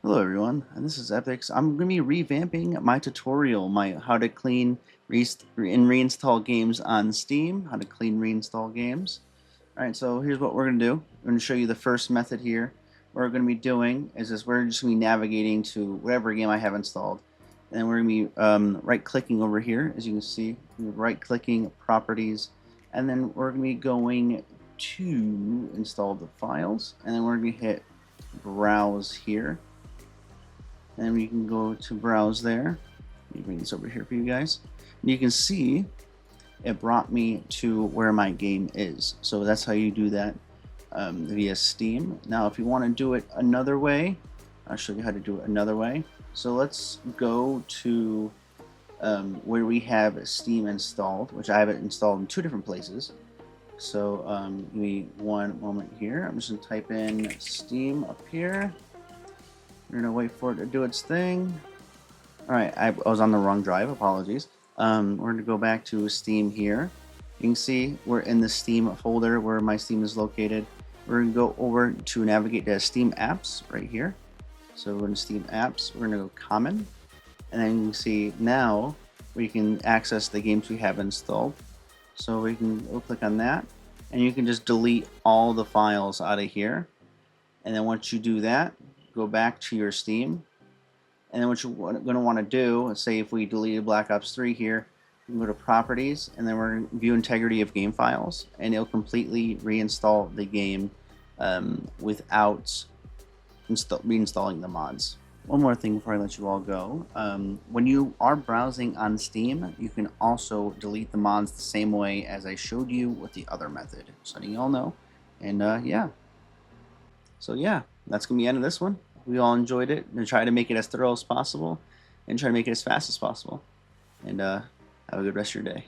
Hello everyone, and this is Epticz. I'm going to be revamping my tutorial, my how to clean and reinstall games on Steam, how to clean reinstall games. Alright, so here's what we're going to do. I'm going to show you the first method here. What we're going to be doing is we're just going to be navigating to whatever game I have installed. And then we're going to be right-clicking over here, as you can see. Right-clicking, Properties, and then we're going to be going to install the files, and then we're going to hit Browse here. And we can go to browse there. Let me bring this over here for you guys. And you can see it brought me to where my game is. So that's how you do that via Steam. Now, if you want to do it another way, I'll show you how to do it another way. So let's go to where we have Steam installed, which I have it installed in two different places. So give me one moment here. I'm just going to type in Steam up here. We're gonna wait for it to do its thing. Alright, I was on the wrong drive, apologies. We're gonna go back to Steam here. You can see we're in the Steam folder where my Steam is located. We're gonna go over to navigate to Steam Apps right here. So we're in Steam Apps, we're gonna go Common. And then you can see now we can access the games we have installed. So we can click on that, and you can just delete all the files out of here. And then once you do that, go back to your Steam, and then what you're going to want to do, let's say if we deleted Black Ops 3 here, we can go to Properties, and then we're going to view integrity of game files, and it'll completely reinstall the game without reinstalling the mods. One more thing before I let you all go. When you are browsing on Steam, you can also delete the mods the same way as I showed you with the other method. So letting you all know. And yeah. So yeah, that's going to be the end of this one. We all enjoyed it, and try to make it as thorough as possible, and try to make it as fast as possible. And have a good rest of your day.